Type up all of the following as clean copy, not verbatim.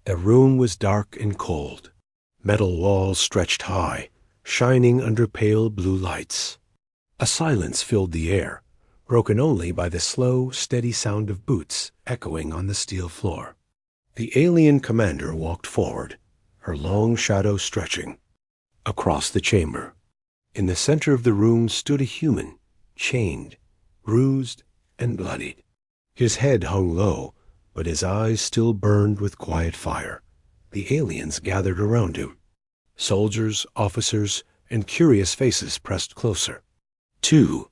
The room was dark and cold. Metal walls stretched high, shining under pale blue lights. A silence filled the air, broken only by the slow, steady sound of boots echoing on the steel floor. The alien commander walked forward, her long shadow stretching. Across the chamber, in the center of the room, stood a human, chained, bruised, and bloodied. His head hung low, but his eyes still burned with quiet fire. The aliens gathered around him. Soldiers, officers, and curious faces pressed closer. To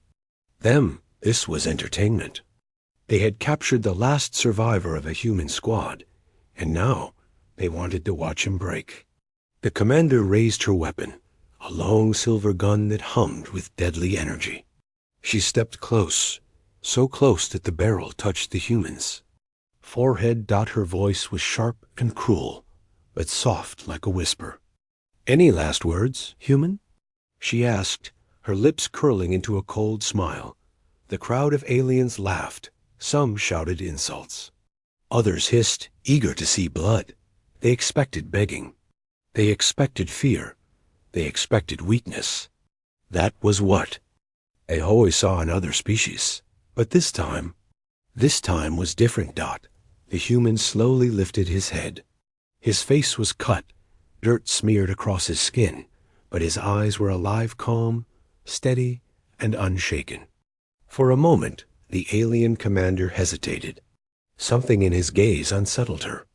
them, this was entertainment. They had captured the last survivor of a human squad, and now they wanted to watch him break. The commander raised her weapon, a long silver gun that hummed with deadly energy. She stepped close, so close that the barrel touched the human's forehead. Her voice was sharp and cruel, but soft like a whisper. "Any last words, human?" she asked, her lips curling into a cold smile. The crowd of aliens laughed. Some shouted insults. Others hissed, eager to see blood. They expected begging. They expected fear. They expected weakness. That was what HFY saw in other species. But this time was different. The human slowly lifted his head. His face was cut, dirt smeared across his skin, but his eyes were alive, calm, steady, and unshaken. For a moment, the alien commander hesitated. Something in his gaze unsettled her.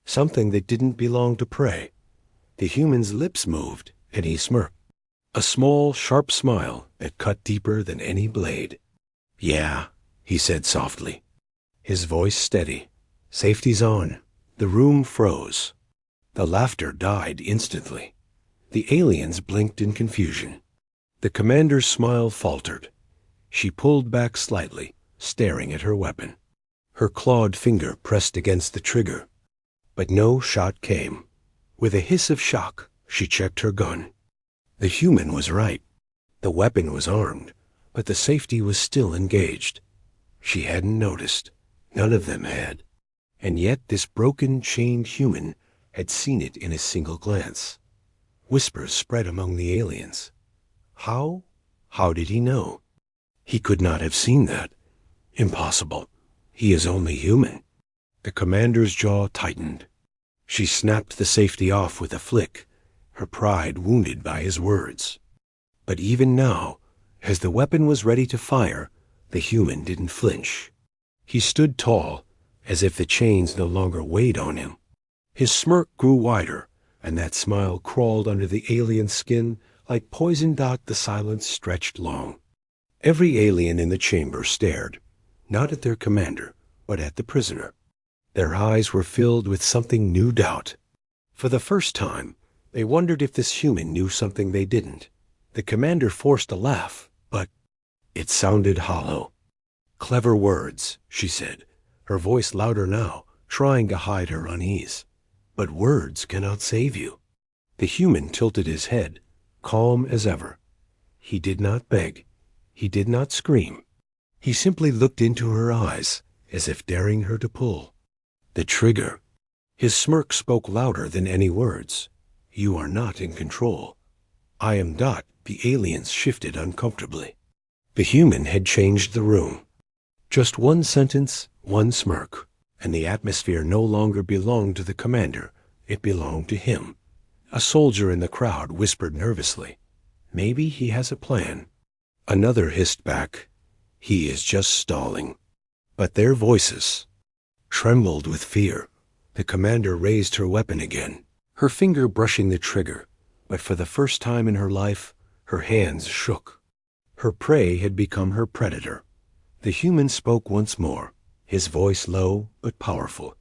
Something that didn't belong to prey. The human's lips moved, and he smirked. A small, sharp smile that cut deeper than any blade. "Yeah," he said softly, his voice steady. "Safety's on." The room froze. The laughter died instantly. The aliens blinked in confusion. The commander's smile faltered. She pulled back slightly, staring at her weapon. Her clawed finger pressed against the trigger. But no shot came. With a hiss of shock, she checked her gun. The human was right. The weapon was armed, but the safety was still engaged. She hadn't noticed. None of them had. And yet this broken, chained human had seen it in a single glance. Whispers spread among the aliens. How? How did he know? He could not have seen that. Impossible. He is only human. The commander's jaw tightened. She snapped the safety off with a flick, her pride wounded by his words. But even now, as the weapon was ready to fire, the human didn't flinch. He stood tall, as if the chains no longer weighed on him. His smirk grew wider, and that smile crawled under the alien's skin like poison. The silence stretched long. Every alien in the chamber stared, not at their commander, but at the prisoner. Their eyes were filled with something new doubt. For the first time, they wondered if this human knew something they didn't. The commander forced a laugh, but it sounded hollow. "Clever words," she said, her voice louder now, trying to hide her unease. "But words cannot save you." The human tilted his head, calm as ever. He did not beg. He did not scream. He simply looked into her eyes, as if daring her to pull. The trigger. His smirk spoke louder than any words. "You are not in control." "I am." The aliens shifted uncomfortably. The human had changed the room. Just one sentence, one smirk, and the atmosphere no longer belonged to the commander. It belonged to him. A soldier in the crowd whispered nervously, "Maybe he has a plan." Another hissed back, "He is just stalling." But their voices trembled with fear. The commander raised her weapon again, her finger brushing the trigger, but for the first time in her life, her hands shook. Her prey had become her predator. The human spoke once more, his voice low but powerful.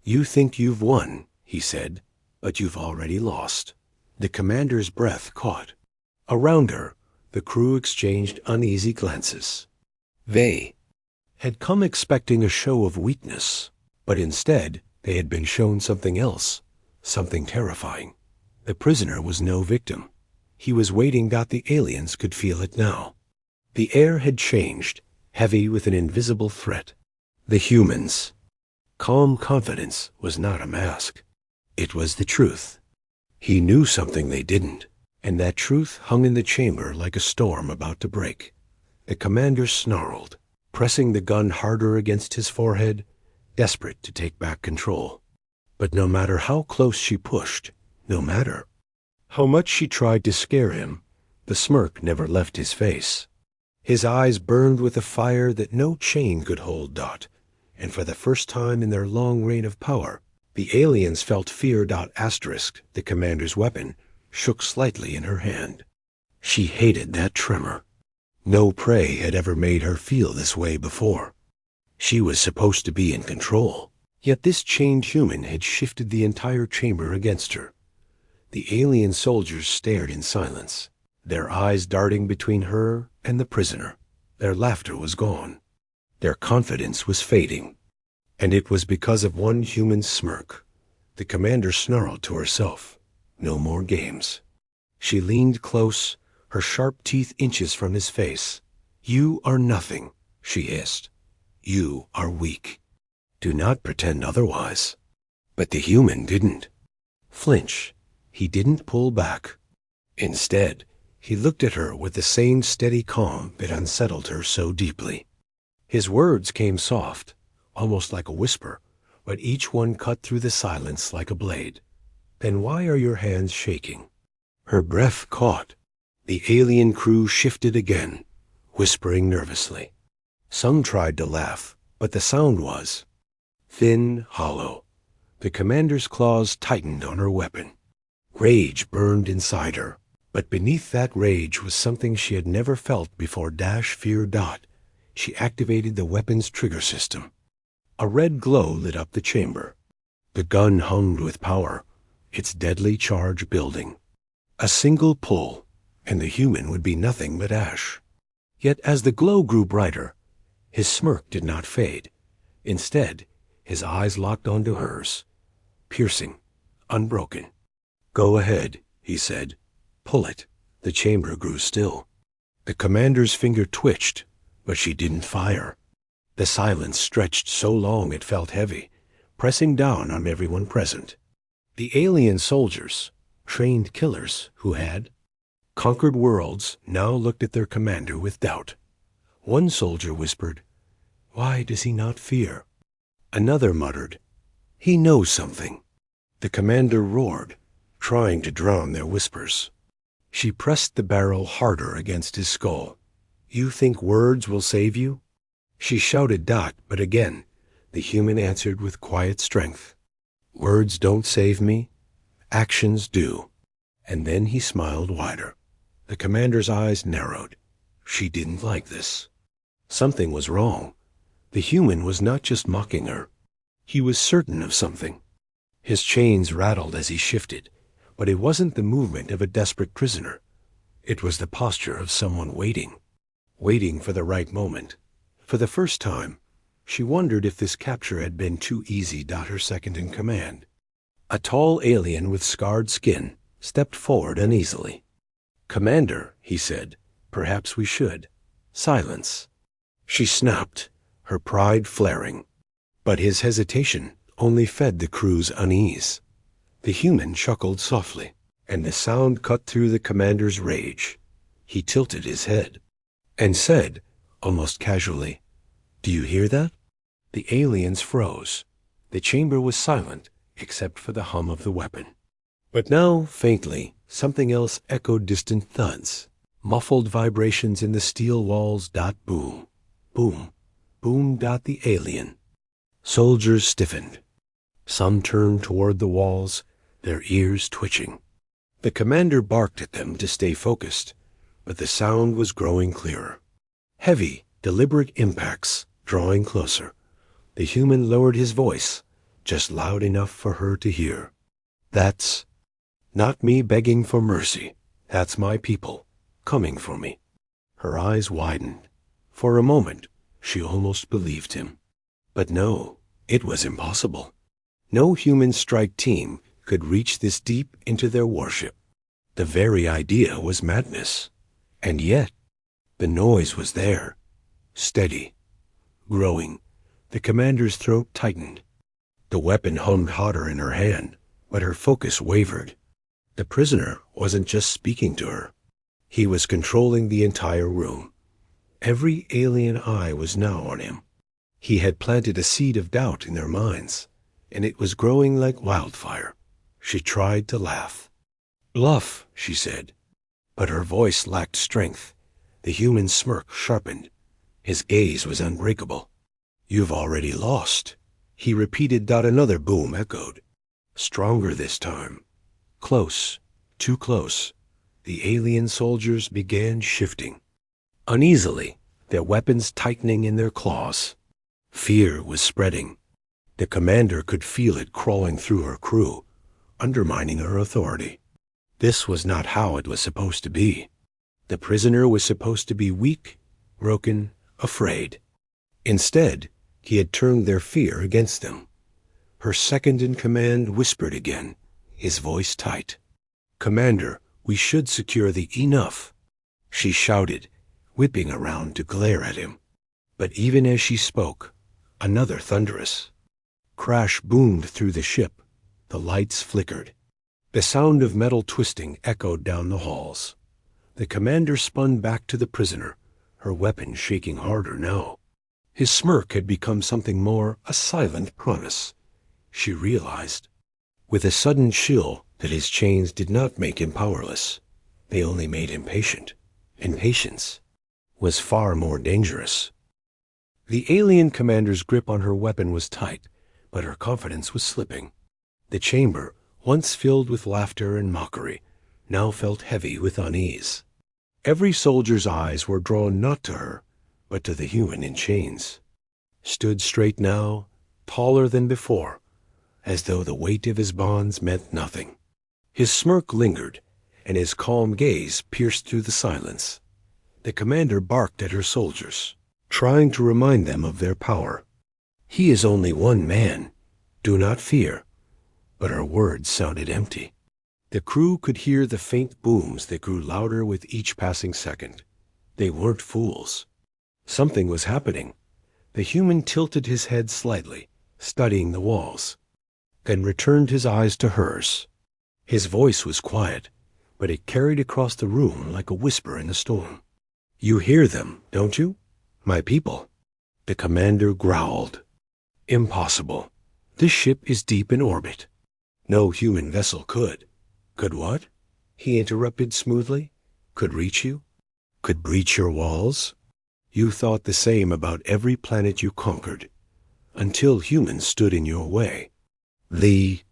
"You think you've won," he said, "but you've already lost." The commander's breath caught. Around her, the crew exchanged uneasy glances. They had come expecting a show of weakness, but instead they had been shown something else, something terrifying. The prisoner was no victim. He was waiting. The aliens could feel it now. The air had changed, heavy with an invisible threat. The humans' calm confidence was not a mask. It was the truth. He knew something they didn't, and that truth hung in the chamber like a storm about to break. The commander snarled, pressing the gun harder against his forehead, desperate to take back control. But no matter how close she pushed, no matter how much she tried to scare him, the smirk never left his face. His eyes burned with a fire that no chain could hold. And for the first time in their long reign of power, the aliens felt fear. The commander's weapon shook slightly in her hand. She hated that tremor. No prey had ever made her feel this way before. She was supposed to be in control, yet this chained human had shifted the entire chamber against her. The alien soldiers stared in silence, their eyes darting between her and the prisoner. Their laughter was gone. Their confidence was fading. And it was because of one human smirk. The commander snarled to herself, "No more games." She leaned close, her sharp teeth inches from his face. "You are nothing," she hissed. "You are weak. Do not pretend otherwise." But the human didn't flinch. He didn't pull back. Instead, he looked at her with the same steady calm that unsettled her so deeply. His words came soft, almost like a whisper, but each one cut through the silence like a blade. "Then why are your hands shaking?" Her breath caught. The alien crew shifted again, whispering nervously. Some tried to laugh, but the sound was thin, hollow. The commander's claws tightened on her weapon. Rage burned inside her, but beneath that rage was something she had never felt before. Fear. She activated the weapon's trigger system. A red glow lit up the chamber. The gun hummed with power, its deadly charge building. A single pull, and the human would be nothing but ash. Yet as the glow grew brighter, his smirk did not fade. Instead, his eyes locked onto hers, piercing, unbroken. "Go ahead," he said. "Pull it." The chamber grew still. The commander's finger twitched, but she didn't fire. The silence stretched so long it felt heavy, pressing down on everyone present. The alien soldiers, trained killers who had conquered worlds, now looked at their commander with doubt. One soldier whispered, "Why does he not fear?" Another muttered, "He knows something." The commander roared, trying to drown their whispers. She pressed the barrel harder against his skull. "You think words will save you?" She shouted. But again, the human answered with quiet strength, "Words don't save me. Actions do." And then he smiled wider. The commander's eyes narrowed. She didn't like this. Something was wrong. The human was not just mocking her. He was certain of something. His chains rattled as he shifted, but it wasn't the movement of a desperate prisoner. It was the posture of someone waiting for the right moment. For the first time, she wondered if this capture had been too easy. Her second in command, a tall alien with scarred skin, stepped forward uneasily. "Commander," he said, "perhaps we should." Silence. She snapped, her pride flaring. But his hesitation only fed the crew's unease. The human chuckled softly, and the sound cut through the commander's rage. He tilted his head and said, almost casually, "Do you hear that?" The aliens froze. The chamber was silent, except for the hum of the weapon. But now, faintly, something else echoed, distant thuds, muffled vibrations in the steel walls. Boom, boom, boom. The alien soldiers stiffened. Some turned toward the walls, their ears twitching. The commander barked at them to stay focused, but the sound was growing clearer. Heavy, deliberate impacts, drawing closer. The human lowered his voice, just loud enough for her to hear. "That's not me begging for mercy. That's my people, coming for me." Her eyes widened. For a moment, she almost believed him. But no, it was impossible. No human strike team could reach this deep into their warship. The very idea was madness. And yet, the noise was there, steady, growing. The commander's throat tightened. The weapon hummed hotter in her hand, but her focus wavered. The prisoner wasn't just speaking to her. He was controlling the entire room. Every alien eye was now on him. He had planted a seed of doubt in their minds, and it was growing like wildfire. She tried to laugh. "Bluff," she said, but her voice lacked strength. The human smirk sharpened. His gaze was unbreakable. "You've already lost," he repeated. Another boom echoed. Stronger this time. Close, too close. The alien soldiers began shifting. Uneasily, their weapons tightening in their claws. Fear was spreading. The commander could feel it crawling through her crew, undermining her authority. This was not how it was supposed to be. The prisoner was supposed to be weak, broken, afraid. Instead, he had turned their fear against them. Her second-in-command whispered again, his voice tight. "Commander, we should secure the enough." She shouted, whipping around to glare at him. But even as she spoke, another thunderous crash boomed through the ship. The lights flickered. The sound of metal twisting echoed down the halls. The commander spun back to the prisoner, her weapon shaking harder now. His smirk had become something more, a silent promise. She realized, with a sudden chill, that his chains did not make him powerless. They only made him patient. And patience was far more dangerous. The alien commander's grip on her weapon was tight, but her confidence was slipping. The chamber, once filled with laughter and mockery, now felt heavy with unease. Every soldier's eyes were drawn not to her, but to the human in chains. Stood straight now, taller than before, as though the weight of his bonds meant nothing. His smirk lingered, and his calm gaze pierced through the silence. The commander barked at her soldiers, trying to remind them of their power. "He is only one man. Do not fear." But her words sounded empty. The crew could hear the faint booms that grew louder with each passing second. They weren't fools. Something was happening. The human tilted his head slightly, studying the walls, then returned his eyes to hers. His voice was quiet, but it carried across the room like a whisper in a storm. "You hear them, don't you? My people." The commander growled. "Impossible. This ship is deep in orbit. No human vessel could." "Could what?" he interrupted smoothly. "Could reach you? Could breach your walls? You thought the same about every planet you conquered, until humans stood in your way." The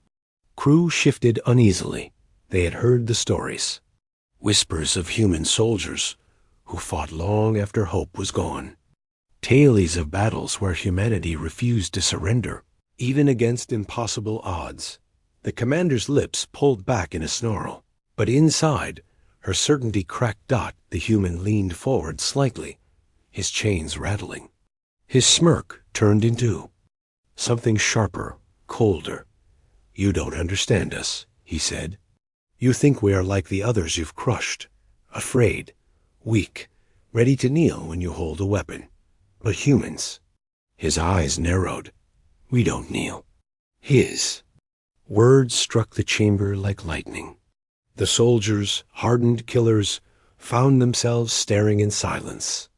crew shifted uneasily. They had heard the stories. Whispers of human soldiers who fought long after hope was gone. Tales of battles where humanity refused to surrender, even against impossible odds. The commander's lips pulled back in a snarl, but inside, her certainty cracked. The human leaned forward slightly, his chains rattling. His smirk turned into something sharper, colder. "You don't understand us," he said. "You think we are like the others you've crushed, afraid, weak, ready to kneel when you hold a weapon. But humans," his eyes narrowed, "we don't kneel." His words struck the chamber like lightning. The soldiers, hardened killers, found themselves staring in silence.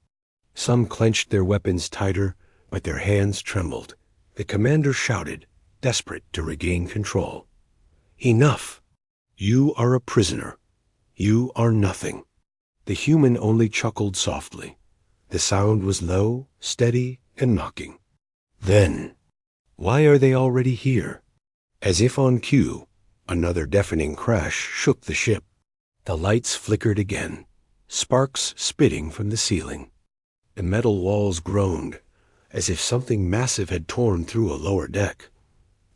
Some clenched their weapons tighter, but their hands trembled. The commander shouted, desperate to regain control. "Enough! You are a prisoner. You are nothing." The human only chuckled softly. The sound was low, steady, and mocking. Then, "Why are they already here?" As if on cue, another deafening crash shook the ship. The lights flickered again, sparks spitting from the ceiling. The metal walls groaned, as if something massive had torn through a lower deck.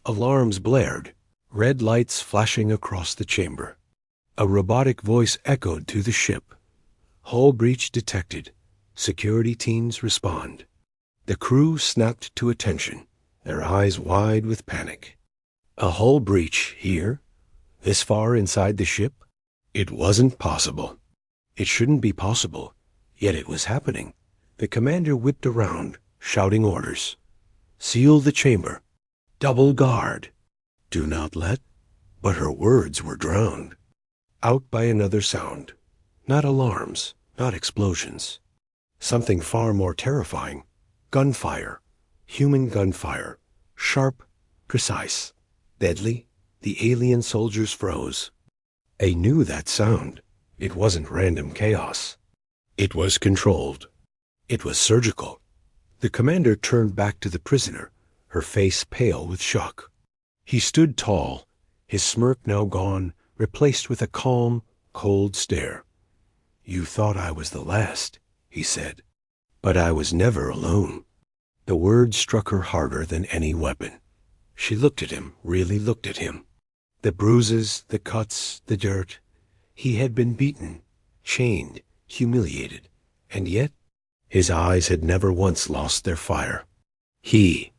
Alarms blared, red lights flashing across the chamber. A robotic voice echoed through the ship. "Hull breach detected. Security teams respond." The crew snapped to attention, their eyes wide with panic. A hull breach here? This far inside the ship? It wasn't possible. It shouldn't be possible, yet it was happening. The commander whipped around, shouting orders. "Seal the chamber. Double guard. Do not let But her words were drowned out by another sound. Not alarms, not explosions. Something far more terrifying. Gunfire. Human gunfire. Sharp, precise, deadly. The alien soldiers froze. They knew that sound. It wasn't random chaos. It was controlled. It was surgical. The commander turned back to the prisoner, her face pale with shock. He stood tall, his smirk now gone, replaced with a calm, cold stare. "You thought I was the last," he said. "But I was never alone." The word struck her harder than any weapon. She looked at him, really looked at him. The bruises, the cuts, the dirt. He had been beaten, chained, humiliated, and yet his eyes had never once lost their fire. He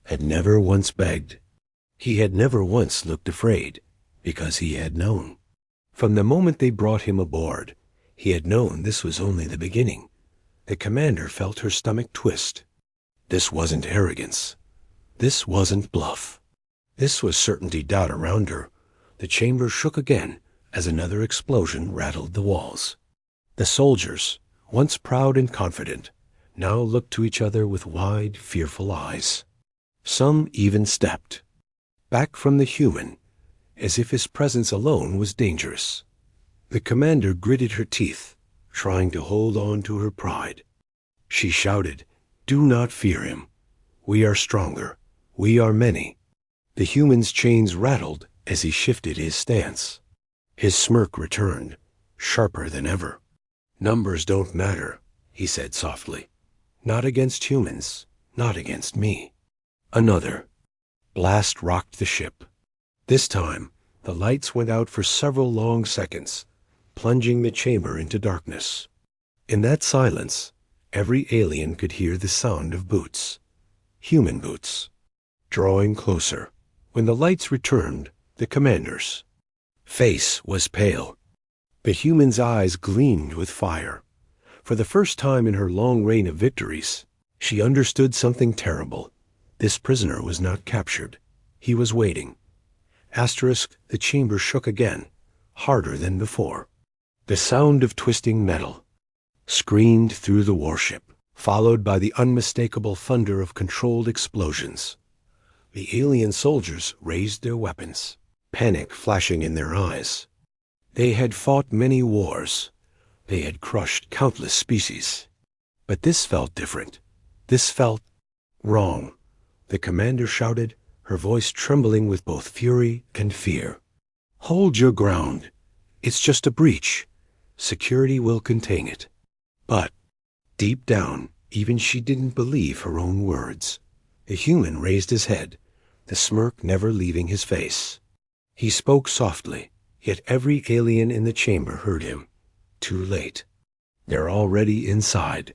had never once begged. He had never once looked afraid, because he had known. From the moment they brought him aboard, he had known this was only the beginning. The commander felt her stomach twist. This wasn't arrogance. This wasn't bluff. This was certainty doubt around her. The chamber shook again as another explosion rattled the walls. The soldiers, once proud and confident, now looked to each other with wide, fearful eyes. Some even stepped back from the human, as if his presence alone was dangerous. The commander gritted her teeth, trying to hold on to her pride. She shouted, "Do not fear him. We are stronger. We are many." The human's chains rattled as he shifted his stance. His smirk returned, sharper than ever. "Numbers don't matter," he said softly. "Not against humans, not against me." Another blast rocked the ship. This time, the lights went out for several long seconds, plunging the chamber into darkness. In that silence, every alien could hear the sound of boots. Human boots. Drawing closer. When the lights returned, the commander's face was pale. The human's eyes gleamed with fire. For the first time in her long reign of victories, she understood something terrible. This prisoner was not captured. He was waiting. The chamber shook again, harder than before. The sound of twisting metal screamed through the warship, followed by the unmistakable thunder of controlled explosions. The alien soldiers raised their weapons, panic flashing in their eyes. They had fought many wars. They had crushed countless species. But this felt different. This felt wrong. The commander shouted, her voice trembling with both fury and fear. "Hold your ground. It's just a breach. Security will contain it." But deep down, even she didn't believe her own words. The human raised his head, the smirk never leaving his face. He spoke softly, yet every alien in the chamber heard him. Too late. They're already inside.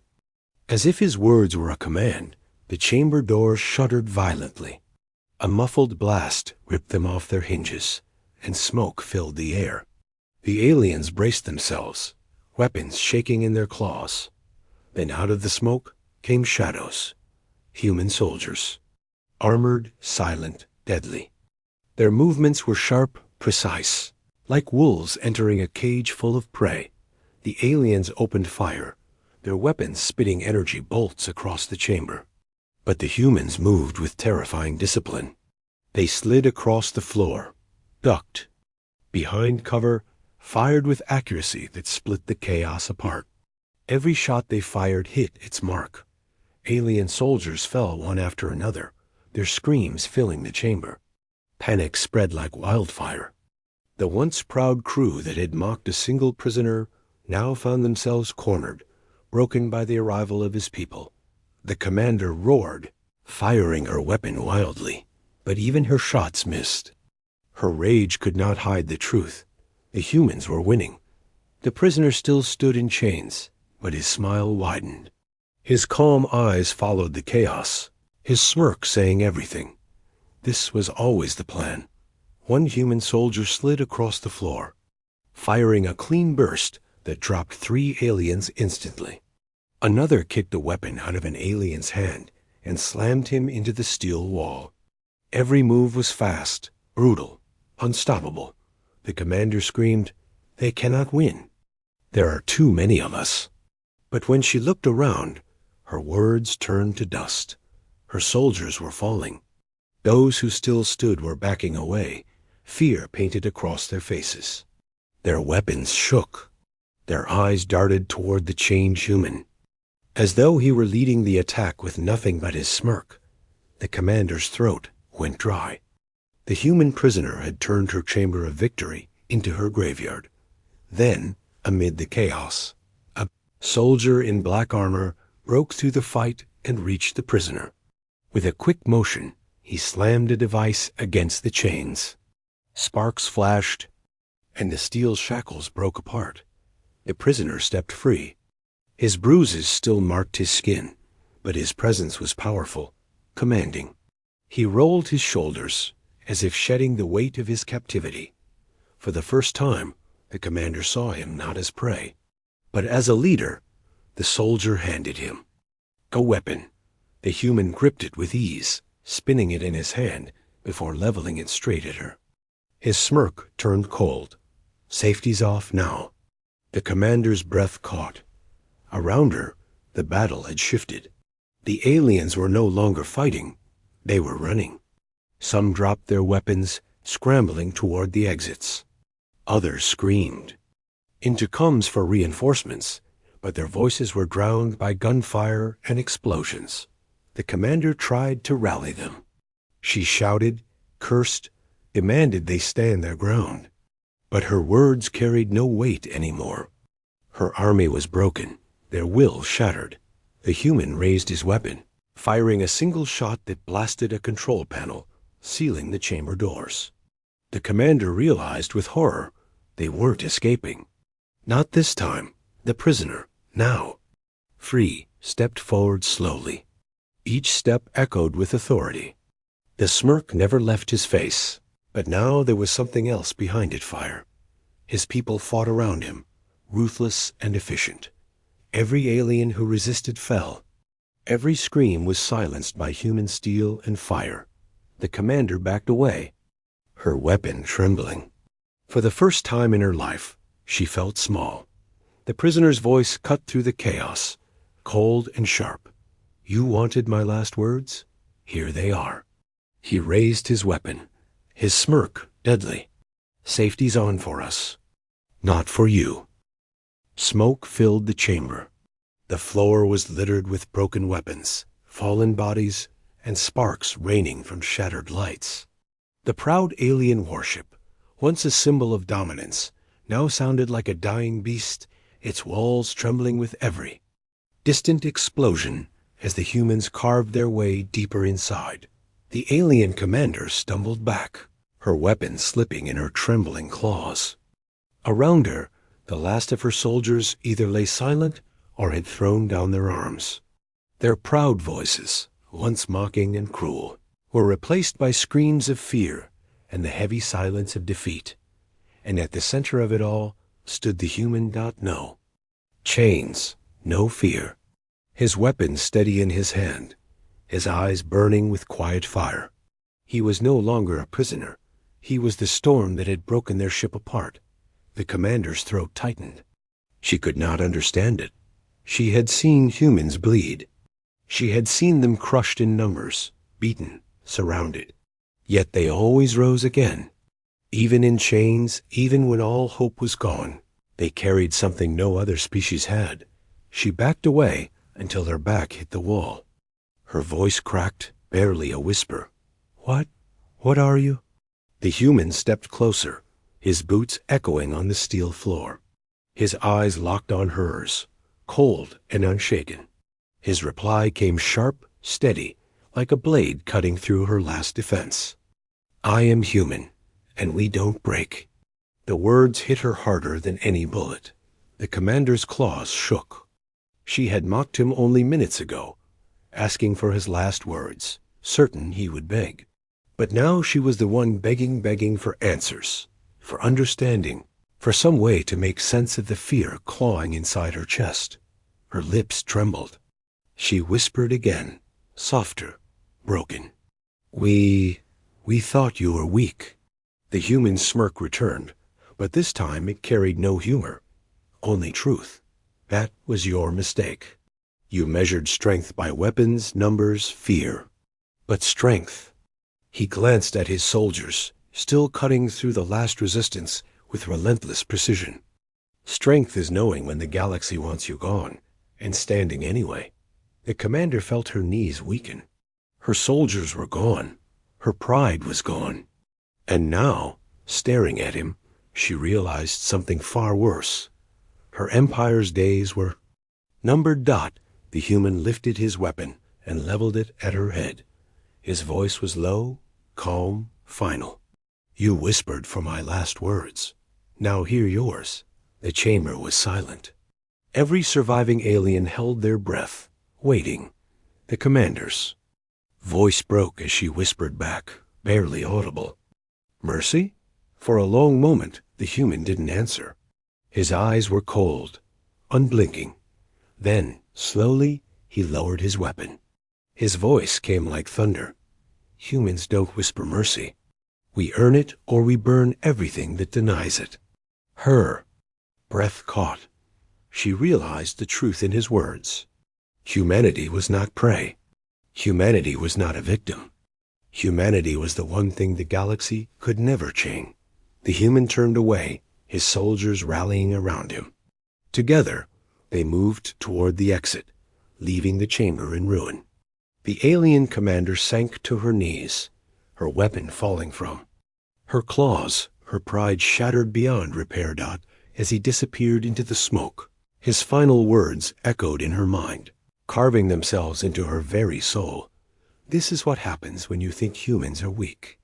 As if his words were a command, the chamber doors shuddered violently. A muffled blast ripped them off their hinges, and smoke filled the air. The aliens braced themselves, weapons shaking in their claws. Then out of the smoke came shadows. Human soldiers. Armored, silent, deadly. Their movements were sharp, precise. Like wolves entering a cage full of prey, the aliens opened fire, their weapons spitting energy bolts across the chamber. But the humans moved with terrifying discipline. They slid across the floor, ducked, behind cover, fired with accuracy that split the chaos apart. Every shot they fired hit its mark. Alien soldiers fell one after another, their screams filling the chamber. Panic spread like wildfire. The once proud crew that had mocked a single prisoner now found themselves cornered, broken by the arrival of his people. The commander roared, firing her weapon wildly, but even her shots missed. Her rage could not hide the truth. The humans were winning. The prisoner still stood in chains, but his smile widened. His calm eyes followed the chaos, his smirk saying everything. This was always the plan. One human soldier slid across the floor, firing a clean burst that dropped 3 aliens instantly. Another kicked a weapon out of an alien's hand and slammed him into the steel wall. Every move was fast, brutal, unstoppable. The commander screamed, "They cannot win. There are too many of us." But when she looked around, her words turned to dust. Her soldiers were falling. Those who still stood were backing away, fear painted across their faces. Their weapons shook. Their eyes darted toward the chained human. As though he were leading the attack with nothing but his smirk, the commander's throat went dry. The human prisoner had turned her chamber of victory into her graveyard. Then, amid the chaos, a soldier in black armor broke through the fight and reached the prisoner. With a quick motion, he slammed a device against the chains. Sparks flashed, and the steel shackles broke apart. The prisoner stepped free. His bruises still marked his skin, but his presence was powerful, commanding. He rolled his shoulders, as if shedding the weight of his captivity. For the first time, the commander saw him not as prey, but as a leader. The soldier handed him a weapon. The human gripped it with ease, spinning it in his hand before leveling it straight at her. His smirk turned cold. Safety's off now. The commander's breath caught. Around her, the battle had shifted. The aliens were no longer fighting. They were running. Some dropped their weapons, scrambling toward the exits. Others screamed. Intercoms for reinforcements, but their voices were drowned by gunfire and explosions. The commander tried to rally them. She shouted, cursed, demanded they stand their ground. But her words carried no weight anymore. Her army was broken, their will shattered. The human raised his weapon, firing a single shot that blasted a control panel, sealing the chamber doors. The commander realized with horror they weren't escaping. Not this time. The prisoner, now, free, stepped forward slowly. Each step echoed with authority. The smirk never left his face, but now there was something else behind it, fire. His people fought around him, ruthless and efficient. Every alien who resisted fell. Every scream was silenced by human steel and fire. The commander backed away, her weapon trembling. For the first time in her life, she felt small. The prisoner's voice cut through the chaos, cold and sharp. "You wanted my last words? Here they are." He raised his weapon, his smirk deadly. "Safety's on for us. Not for you." Smoke filled the chamber. The floor was littered with broken weapons, fallen bodies, and sparks raining from shattered lights. The proud alien warship, once a symbol of dominance, now sounded like a dying beast, its walls trembling with every distant explosion as the humans carved their way deeper inside. The alien commander stumbled back, her weapon slipping in her trembling claws. Around her, the last of her soldiers either lay silent or had thrown down their arms. Their proud voices, once mocking and cruel, were replaced by screams of fear and the heavy silence of defeat. And at the center of it all stood the human. No chains, no fear. His weapon steady in his hand, his eyes burning with quiet fire. He was no longer a prisoner. He was the storm that had broken their ship apart. The commander's throat tightened. She could not understand it. She had seen humans bleed. She had seen them crushed in numbers, beaten, surrounded. Yet they always rose again. Even in chains, even when all hope was gone, they carried something no other species had. She backed away until her back hit the wall. Her voice cracked, barely a whisper. What are you?" The human stepped closer, his boots echoing on the steel floor. His eyes locked on hers, cold and unshaken. His reply came sharp, steady, like a blade cutting through her last defense. "I am human, and we don't break." The words hit her harder than any bullet. The commander's claws shook. She had mocked him only minutes ago, asking for his last words, certain he would beg. But now she was the one begging for answers, for understanding, for some way to make sense of the fear clawing inside her chest. Her lips trembled. She whispered again, softer, broken. We thought you were weak." The human smirk returned, but this time it carried no humor, only truth. That was your mistake. You measured strength by weapons, numbers, fear. But strength. He glanced at his soldiers, still cutting through the last resistance with relentless precision. Strength is knowing when the galaxy wants you gone, and standing anyway. The commander felt her knees weaken. Her soldiers were gone. Her pride was gone. And now, staring at him, she realized something far worse. Her empire's days were numbered. The human lifted his weapon and leveled it at her head. His voice was low, calm, final. You whispered for my last words. Now hear yours. The chamber was silent. Every surviving alien held their breath, waiting. The commander's voice broke as she whispered back, barely audible. Mercy? For a long moment, the human didn't answer. His eyes were cold, unblinking. Then, slowly, he lowered his weapon. His voice came like thunder. Humans don't whisper mercy. We earn it or we burn everything that denies it. Her breath caught. She realized the truth in his words. Humanity was not prey. Humanity was not a victim. Humanity was the one thing the galaxy could never chain. The human turned away, his soldiers rallying around him. Together, they moved toward the exit, leaving the chamber in ruin. The alien commander sank to her knees, her weapon falling from her claws, her pride shattered beyond repair. As he disappeared into the smoke, his final words echoed in her mind, carving themselves into her very soul. This is what happens when you think humans are weak.